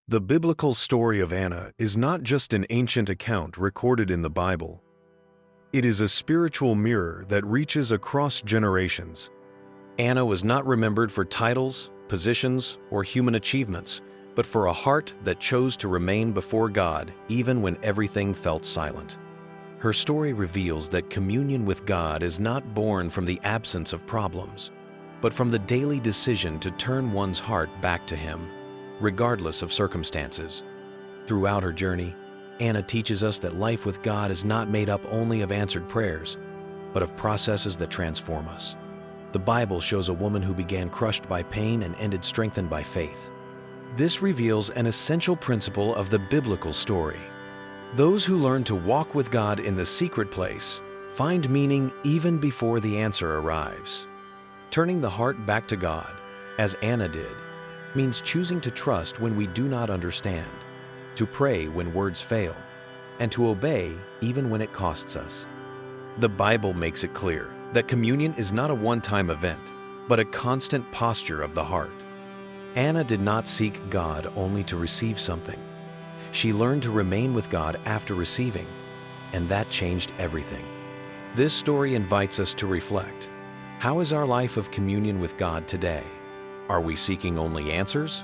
The biblical story of Anna is not just an ancient account recorded in the Bible. It is a spiritual mirror that reaches across generations. Anna was not remembered for titles, positions, or human achievements, but for a heart that chose to remain before God even when everything felt silent. Her story reveals that communion with God is not born from the absence of problems, but from the daily decision to turn one's heart back to Him, regardless of circumstances. Throughout her journey, Anna teaches us that life with God is not made up only of answered prayers, but of processes that transform us. The Bible shows a woman who began crushed by pain and ended strengthened by faith. This reveals an essential principle of the biblical story. Those who learn to walk with God in the secret place find meaning even before the answer arrives. Turning the heart back to God, as Anna did, means choosing to trust when we do not understand, to pray when words fail, and to obey even when it costs us. The Bible makes it clear that communion is not a one-time event, but a constant posture of the heart. Anna did not seek God only to receive something. She learned to remain with God after receiving, and that changed everything. This story invites us to reflect. How is our life of communion with God today? Are we seeking only answers,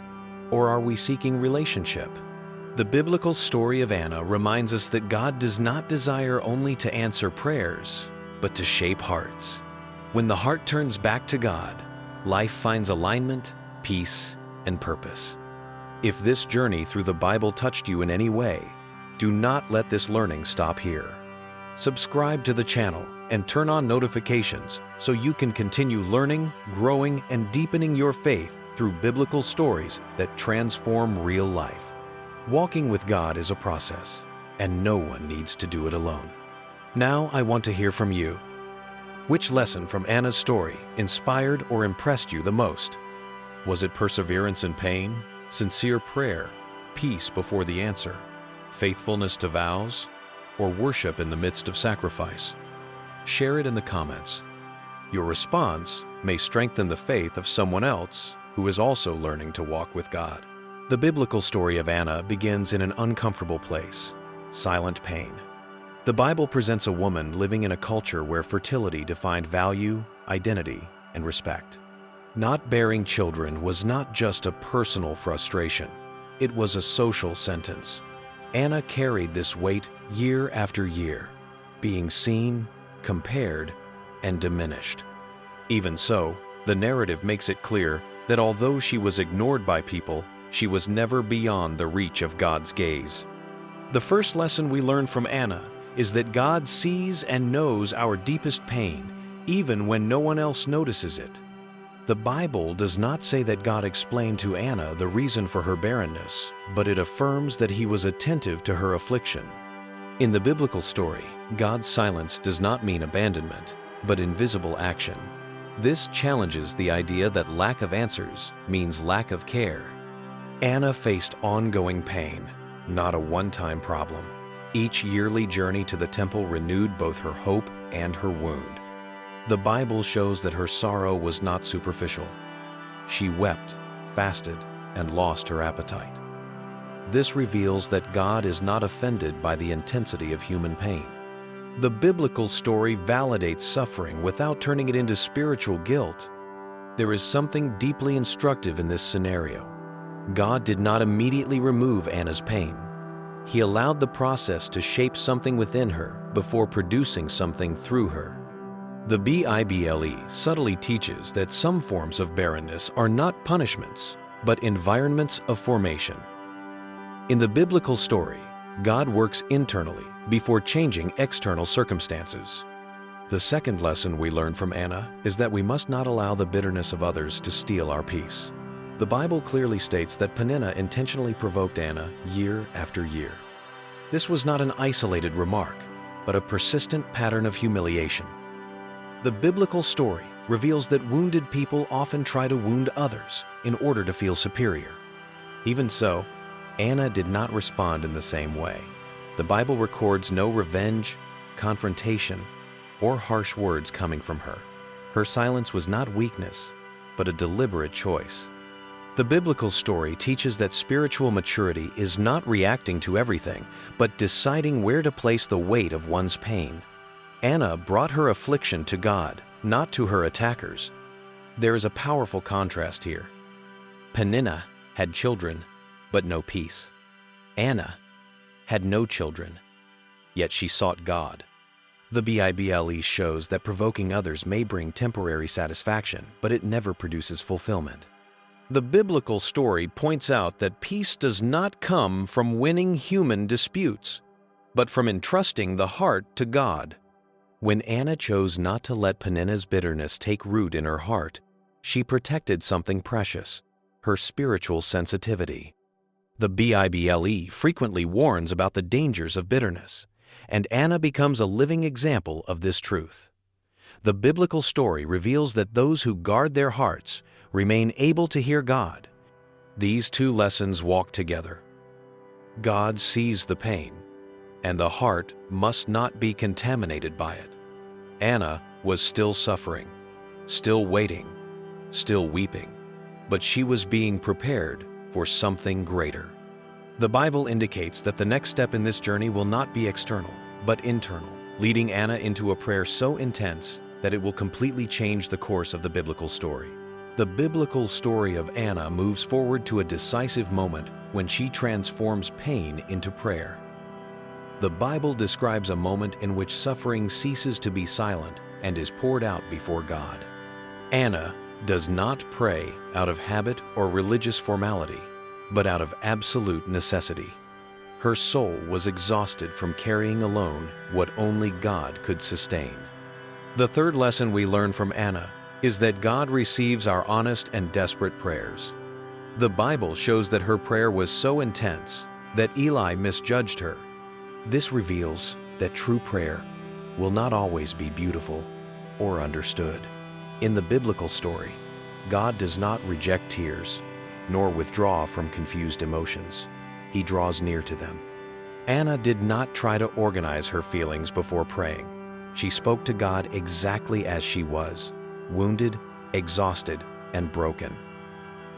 or are we seeking relationship? The biblical story of Anna reminds us that God does not desire only to answer prayers, but to shape hearts. When the heart turns back to God, life finds alignment, peace, and purpose. If this journey through the Bible touched you in any way, do not let this learning stop here. Subscribe to the channel and turn on notifications so you can continue learning, growing, and deepening your faith through biblical stories that transform real life. Walking with God is a process, and no one needs to do it alone. Now I want to hear from you. Which lesson from Anna's story inspired or impressed you the most? Was it perseverance in pain, sincere prayer, peace before the answer, faithfulness to vows, or worship in the midst of sacrifice? Share it in the comments. Your response may strengthen the faith of someone else who is also learning to walk with God. The biblical story of Anna begins in an uncomfortable place, silent pain. The Bible presents a woman living in a culture where fertility defined value, identity, and respect. Not bearing children was not just a personal frustration, it was a social sentence. Anna carried this weight year after year, being seen, compared, and diminished. Even so, the narrative makes it clear that although she was ignored by people, she was never beyond the reach of God's gaze. The first lesson we learn from Anna is that God sees and knows our deepest pain, even when no one else notices it. The Bible does not say that God explained to Anna the reason for her barrenness, but it affirms that He was attentive to her affliction. In the biblical story, God's silence does not mean abandonment, but invisible action. This challenges the idea that lack of answers means lack of care. Anna faced ongoing pain, not a one-time problem. Each yearly journey to the temple renewed both her hope and her wound. The Bible shows that her sorrow was not superficial. She wept, fasted, and lost her appetite. This reveals that God is not offended by the intensity of human pain. The biblical story validates suffering without turning it into spiritual guilt. There is something deeply instructive in this scenario. God did not immediately remove Anna's pain. He allowed the process to shape something within her before producing something through her. The Bible subtly teaches that some forms of barrenness are not punishments, but environments of formation. In the biblical story, God works internally before changing external circumstances. The second lesson we learn from Anna is that we must not allow the bitterness of others to steal our peace. The Bible clearly states that Peninnah intentionally provoked Anna year after year. This was not an isolated remark, but a persistent pattern of humiliation. The biblical story reveals that wounded people often try to wound others in order to feel superior. Even so, Anna did not respond in the same way. The Bible records no revenge, confrontation, or harsh words coming from her. Her silence was not weakness, but a deliberate choice. The biblical story teaches that spiritual maturity is not reacting to everything, but deciding where to place the weight of one's pain. Anna brought her affliction to God, not to her attackers. There is a powerful contrast here. Peninnah had children, but no peace. Anna had no children, yet she sought God. The Bible shows that provoking others may bring temporary satisfaction, but it never produces fulfillment. The biblical story points out that peace does not come from winning human disputes, but from entrusting the heart to God. When Anna chose not to let Peninnah's bitterness take root in her heart, she protected something precious, her spiritual sensitivity. The Bible frequently warns about the dangers of bitterness, and Anna becomes a living example of this truth. The biblical story reveals that those who guard their hearts remain able to hear God. These two lessons walk together. God sees the pain, and the heart must not be contaminated by it. Anna was still suffering, still waiting, still weeping, but she was being prepared for something greater. The Bible indicates that the next step in this journey will not be external, but internal, leading Anna into a prayer so intense that it will completely change the course of the biblical story. The biblical story of Anna moves forward to a decisive moment when she transforms pain into prayer. The Bible describes a moment in which suffering ceases to be silent and is poured out before God. Anna does not pray out of habit or religious formality, but out of absolute necessity. Her soul was exhausted from carrying alone what only God could sustain. The third lesson we learn from Anna is that God receives our honest and desperate prayers. The Bible shows that her prayer was so intense that Eli misjudged her. This reveals that true prayer will not always be beautiful or understood. In the biblical story, God does not reject tears, nor withdraw from confused emotions. He draws near to them. Anna did not try to organize her feelings before praying. She spoke to God exactly as she was, wounded, exhausted, and broken.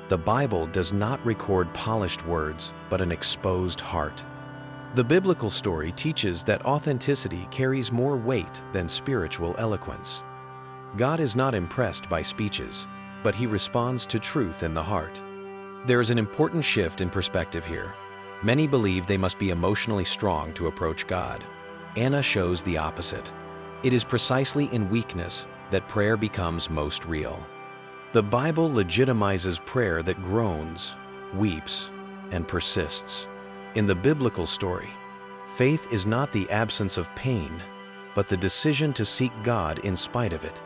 The Bible does not record polished words, but an exposed heart. The biblical story teaches that authenticity carries more weight than spiritual eloquence. God is not impressed by speeches, but He responds to truth in the heart. There is an important shift in perspective here. Many believe they must be emotionally strong to approach God. Anna shows the opposite. It is precisely in weakness that prayer becomes most real. The Bible legitimizes prayer that groans, weeps, and persists. In the biblical story, faith is not the absence of pain, but the decision to seek God in spite of it.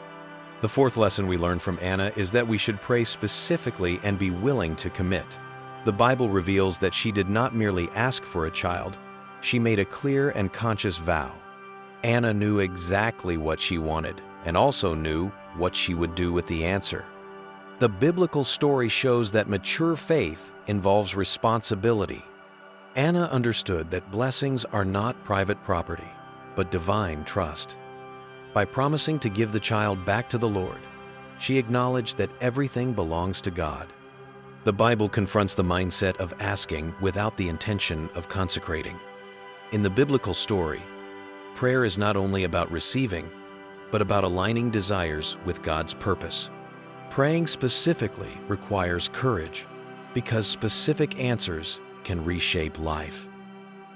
The fourth lesson we learn from Anna is that we should pray specifically and be willing to commit. The Bible reveals that she did not merely ask for a child, she made a clear and conscious vow. Anna knew exactly what she wanted, and also knew what she would do with the answer. The biblical story shows that mature faith involves responsibility. Anna understood that blessings are not private property, but divine trust. By promising to give the child back to the Lord, she acknowledged that everything belongs to God. The Bible confronts the mindset of asking without the intention of consecrating. In the biblical story, prayer is not only about receiving, but about aligning desires with God's purpose. Praying specifically requires courage, because specific answers can reshape life.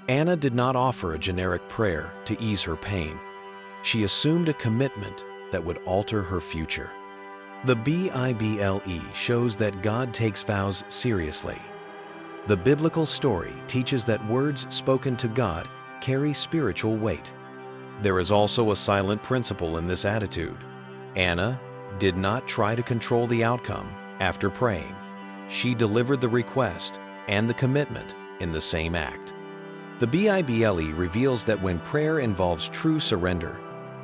Anna did not offer a generic prayer to ease her pain. She assumed a commitment that would alter her future. The Bible shows that God takes vows seriously. The biblical story teaches that words spoken to God carry spiritual weight. There is also a silent principle in this attitude. Anna did not try to control the outcome after praying. She delivered the request and the commitment in the same act. The Bible reveals that when prayer involves true surrender,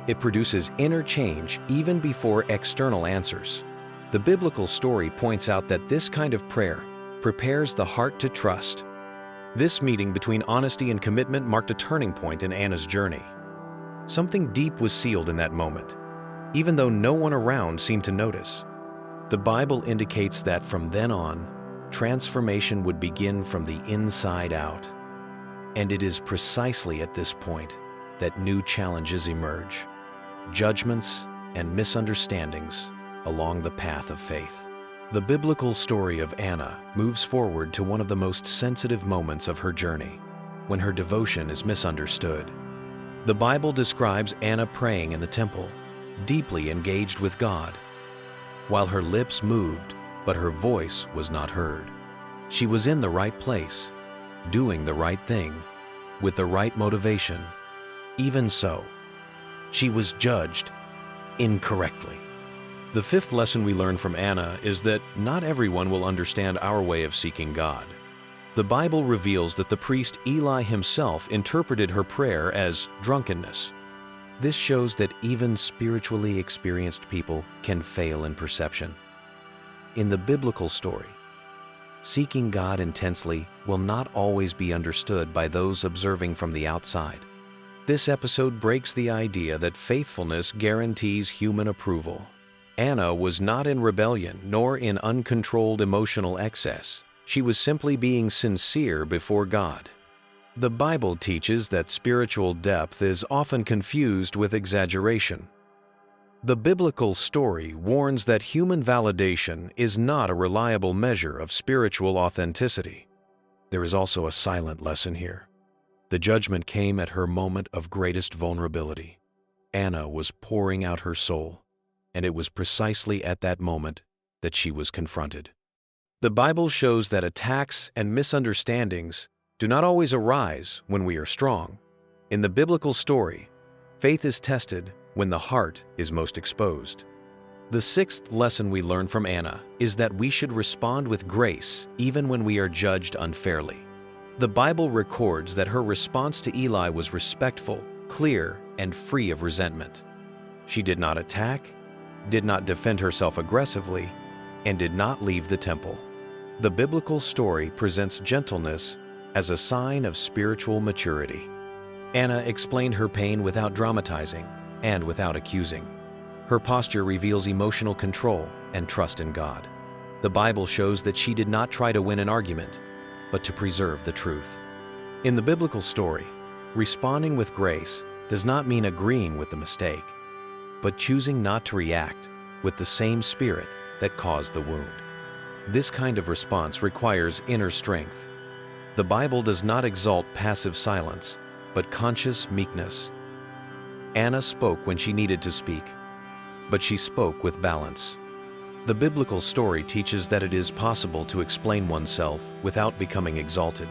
it produces inner change even before external answers. The biblical story points out that this kind of prayer prepares the heart to trust. This meeting between honesty and commitment marked a turning point in Anna's journey. Something deep was sealed in that moment, even though no one around seemed to notice. The Bible indicates that from then on, transformation would begin from the inside out. And it is precisely at this point that new challenges emerge, judgments and misunderstandings along the path of faith. The biblical story of Anna moves forward to one of the most sensitive moments of her journey, when her devotion is misunderstood. The Bible describes Anna praying in the temple, deeply engaged with God. While her lips moved, but her voice was not heard. She was in the right place, doing the right thing, with the right motivation. Even so, she was judged incorrectly. The fifth lesson we learn from Anna is that not everyone will understand our way of seeking God. The Bible reveals that the priest Eli himself interpreted her prayer as drunkenness. This shows that even spiritually experienced people can fail in perception. In the biblical story, seeking God intensely will not always be understood by those observing from the outside. This episode breaks the idea that faithfulness guarantees human approval. Anna was not in rebellion nor in uncontrolled emotional excess. She was simply being sincere before God. The Bible teaches that spiritual depth is often confused with exaggeration. The biblical story warns that human validation is not a reliable measure of spiritual authenticity. There is also a silent lesson here. The judgment came at her moment of greatest vulnerability. Anna was pouring out her soul, and it was precisely at that moment that she was confronted. The Bible shows that attacks and misunderstandings do not always arise when we are strong. In the biblical story, faith is tested when the heart is most exposed. The sixth lesson we learn from Anna is that we should respond with grace even when we are judged unfairly. The Bible records that her response to Eli was respectful, clear, and free of resentment. She did not attack, did not defend herself aggressively, and did not leave the temple. The biblical story presents gentleness as a sign of spiritual maturity. Anna explained her pain without dramatizing and without accusing. Her posture reveals emotional control and trust in God. The Bible shows that she did not try to win an argument, but to preserve the truth. In the biblical story, responding with grace does not mean agreeing with the mistake, but choosing not to react with the same spirit that caused the wound. This kind of response requires inner strength. The Bible does not exalt passive silence, but conscious meekness. Anna spoke when she needed to speak, but she spoke with balance. The biblical story teaches that it is possible to explain oneself without becoming exalted,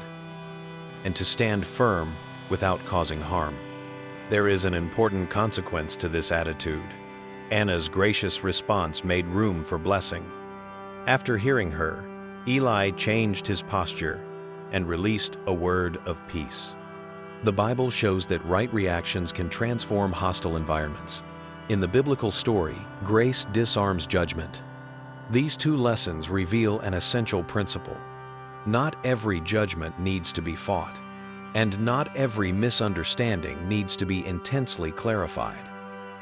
and to stand firm without causing harm. There is an important consequence to this attitude. Anna's gracious response made room for blessing. After hearing her, Eli changed his posture and released a word of peace. The Bible shows that right reactions can transform hostile environments. In the biblical story, grace disarms judgment. These two lessons reveal an essential principle. Not every judgment needs to be fought, and not every misunderstanding needs to be intensely clarified.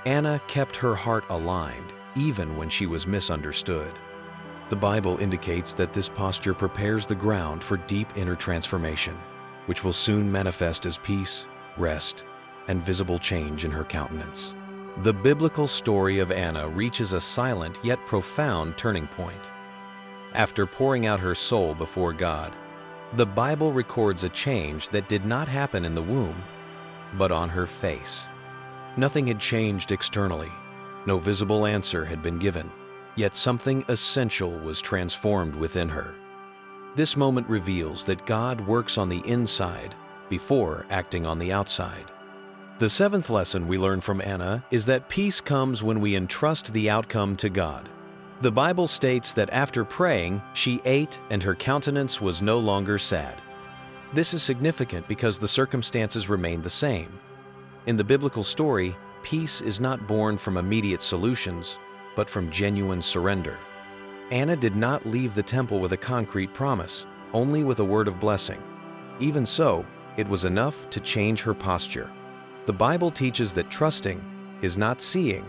Anna kept her heart aligned even when she was misunderstood. The Bible indicates that this posture prepares the ground for deep inner transformation, which will soon manifest as peace, rest, and visible change in her countenance. The biblical story of Anna reaches a silent yet profound turning point. After pouring out her soul before God, the Bible records a change that did not happen in the womb, but on her face. Nothing had changed externally. No visible answer had been given, yet something essential was transformed within her. This moment reveals that God works on the inside before acting on the outside. The seventh lesson we learn from Anna is that peace comes when we entrust the outcome to God. The Bible states that after praying, she ate and her countenance was no longer sad. This is significant because the circumstances remained the same. In the biblical story, peace is not born from immediate solutions, but from genuine surrender. Anna did not leave the temple with a concrete promise, only with a word of blessing. Even so, it was enough to change her posture. The Bible teaches that trusting is not seeing,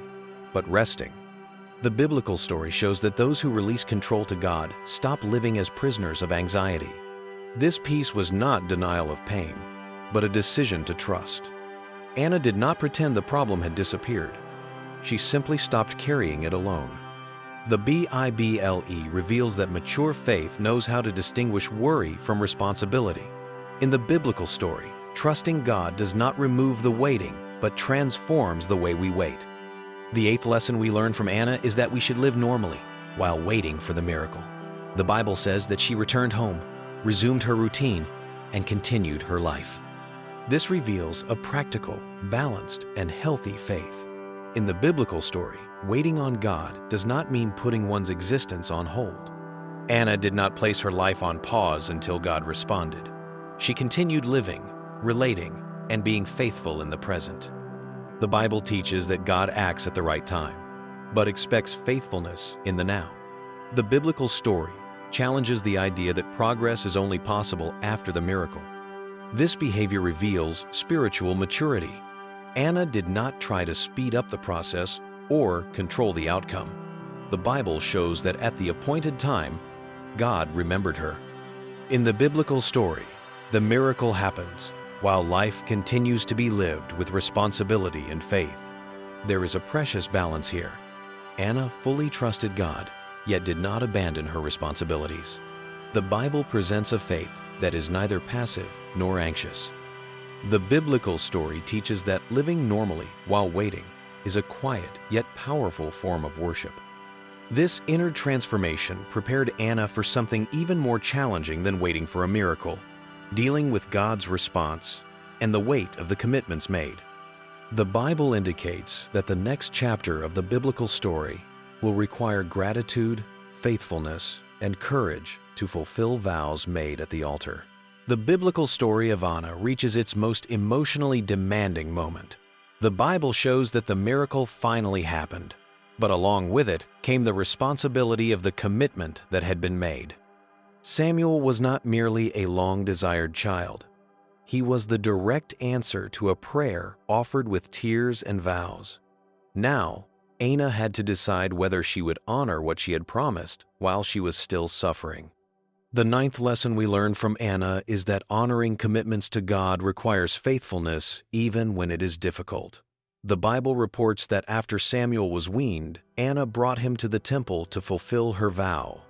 but resting. The biblical story shows that those who release control to God stop living as prisoners of anxiety. This peace was not denial of pain, but a decision to trust. Anna did not pretend the problem had disappeared. She simply stopped carrying it alone. The Bible reveals that mature faith knows how to distinguish worry from responsibility. In the biblical story, trusting God does not remove the waiting, but transforms the way we wait. The eighth lesson we learn from Anna is that we should live normally while waiting for the miracle. The Bible says that she returned home, resumed her routine, and continued her life. This reveals a practical, balanced, and healthy faith. In the biblical story, waiting on God does not mean putting one's existence on hold. Anna did not place her life on pause until God responded. She continued living, relating, and being faithful in the present. The Bible teaches that God acts at the right time, but expects faithfulness in the now. The biblical story challenges the idea that progress is only possible after the miracle. This behavior reveals spiritual maturity. Anna did not try to speed up the process or control the outcome. The Bible shows that at the appointed time, God remembered her. In the biblical story, the miracle happens while life continues to be lived with responsibility and faith. There is a precious balance here. Anna fully trusted God, yet did not abandon her responsibilities. The Bible presents a faith that is neither passive nor anxious. The biblical story teaches that living normally while waiting is a quiet yet powerful form of worship. This inner transformation prepared Anna for something even more challenging than waiting for a miracle, dealing with God's response and the weight of the commitments made. The Bible indicates that the next chapter of the biblical story will require gratitude, faithfulness, and courage to fulfill vows made at the altar. The biblical story of Anna reaches its most emotionally demanding moment. The Bible shows that the miracle finally happened, but along with it came the responsibility of the commitment that had been made. Samuel was not merely a long-desired child. He was the direct answer to a prayer offered with tears and vows. Now, Anna had to decide whether she would honor what she had promised while she was still suffering. The ninth lesson we learn from Anna is that honoring commitments to God requires faithfulness even when it is difficult. The Bible reports that after Samuel was weaned, Anna brought him to the temple to fulfill her vow.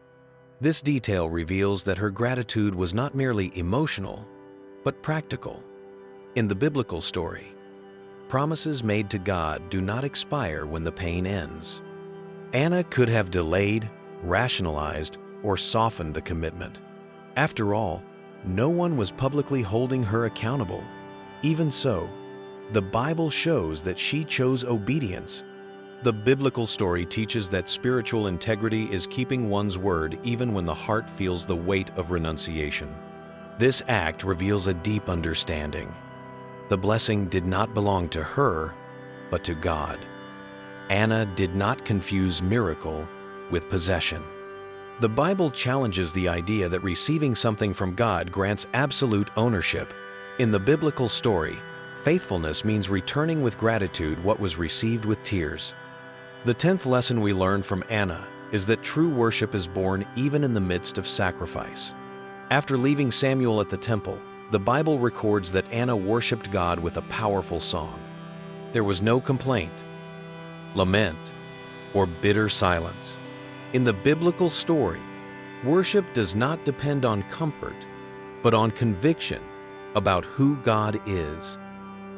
This detail reveals that her gratitude was not merely emotional, but practical. In the biblical story, promises made to God do not expire when the pain ends. Anna could have delayed, rationalized, or softened the commitment. After all, no one was publicly holding her accountable. Even so, the Bible shows that she chose obedience. The biblical story teaches that spiritual integrity is keeping one's word even when the heart feels the weight of renunciation. This act reveals a deep understanding. The blessing did not belong to her, but to God. Anna did not confuse miracle with possession. The Bible challenges the idea that receiving something from God grants absolute ownership. In the biblical story, faithfulness means returning with gratitude what was received with tears. The 10th lesson we learn from Anna is that true worship is born even in the midst of sacrifice. After leaving Samuel at the temple, the Bible records that Anna worshiped God with a powerful song. There was no complaint, lament, or bitter silence. In the biblical story, worship does not depend on comfort, but on conviction about who God is.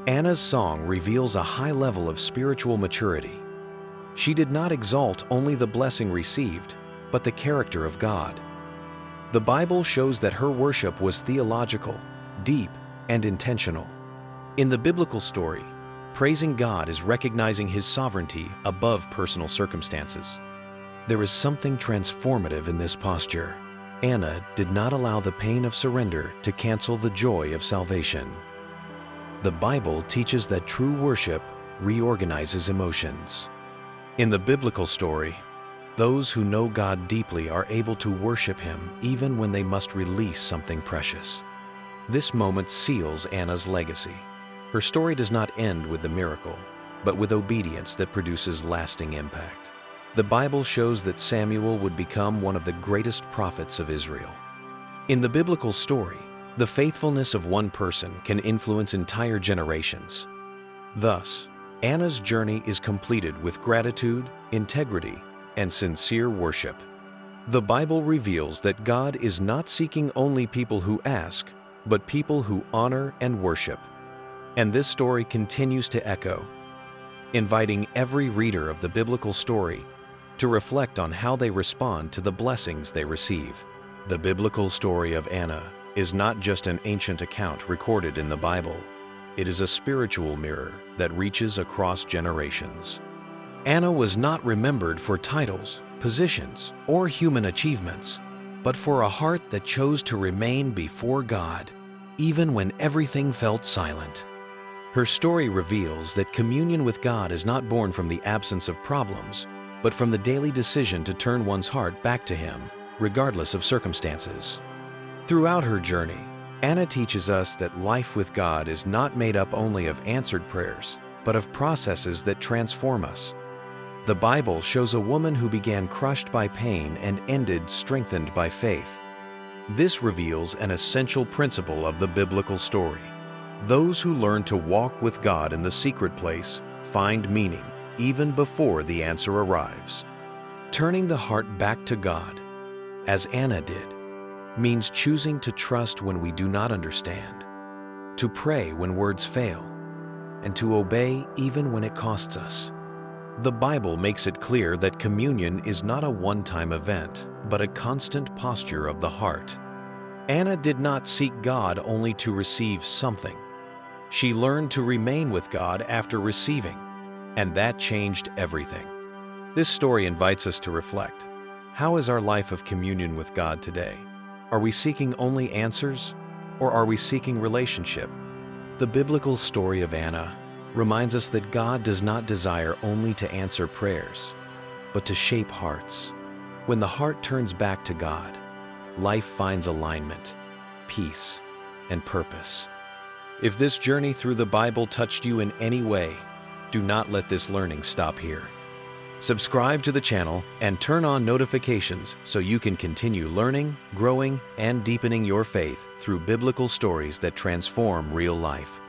Anna's song reveals a high level of spiritual maturity. She did not exalt only the blessing received, but the character of God. The Bible shows that her worship was theological, deep, and intentional. In the biblical story, praising God is recognizing His sovereignty above personal circumstances. There is something transformative in this posture. Anna did not allow the pain of surrender to cancel the joy of salvation. The Bible teaches that true worship reorganizes emotions. In the biblical story, those who know God deeply are able to worship Him even when they must release something precious. This moment seals Anna's legacy. Her story does not end with the miracle, but with obedience that produces lasting impact. The Bible shows that Samuel would become one of the greatest prophets of Israel. In the biblical story, the faithfulness of one person can influence entire generations. Thus, Anna's journey is completed with gratitude, integrity, and sincere worship. The Bible reveals that God is not seeking only people who ask, but people who honor and worship. And this story continues to echo, inviting every reader of the biblical story to reflect on how they respond to the blessings they receive. The biblical story of Anna is not just an ancient account recorded in the Bible. It is a spiritual mirror that reaches across generations. Anna was not remembered for titles, positions, or human achievements, but for a heart that chose to remain before God, even when everything felt silent. Her story reveals that communion with God is not born from the absence of problems, but from the daily decision to turn one's heart back to Him, regardless of circumstances. Throughout her journey, Anna teaches us that life with God is not made up only of answered prayers, but of processes that transform us. The Bible shows a woman who began crushed by pain and ended strengthened by faith. This reveals an essential principle of the biblical story. Those who learn to walk with God in the secret place find meaning even before the answer arrives. Turning the heart back to God, as Anna did, means choosing to trust when we do not understand, to pray when words fail, and to obey even when it costs us. The Bible makes it clear that communion is not a one-time event, but a constant posture of the heart. Anna did not seek God only to receive something. She learned to remain with God after receiving, and that changed everything. This story invites us to reflect. How is our life of communion with God today? Are we seeking only answers, or are we seeking relationship? The biblical story of Anna reminds us that God does not desire only to answer prayers, but to shape hearts. When the heart turns back to God, life finds alignment, peace, and purpose. If this journey through the Bible touched you in any way, do not let this learning stop here. Subscribe to the channel and turn on notifications so you can continue learning, growing, and deepening your faith through biblical stories that transform real life.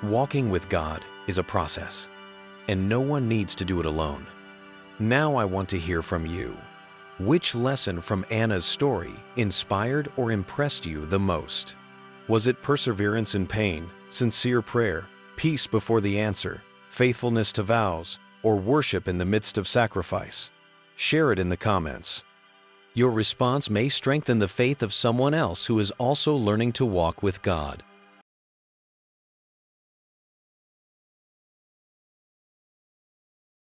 Walking with God is a process, and no one needs to do it alone. Now I want to hear from you. Which lesson from Anna's story inspired or impressed you the most? Was it perseverance in pain, sincere prayer, peace before the answer, faithfulness to vows, or worship in the midst of sacrifice? Share it in the comments. Your response may strengthen the faith of someone else who is also learning to walk with God.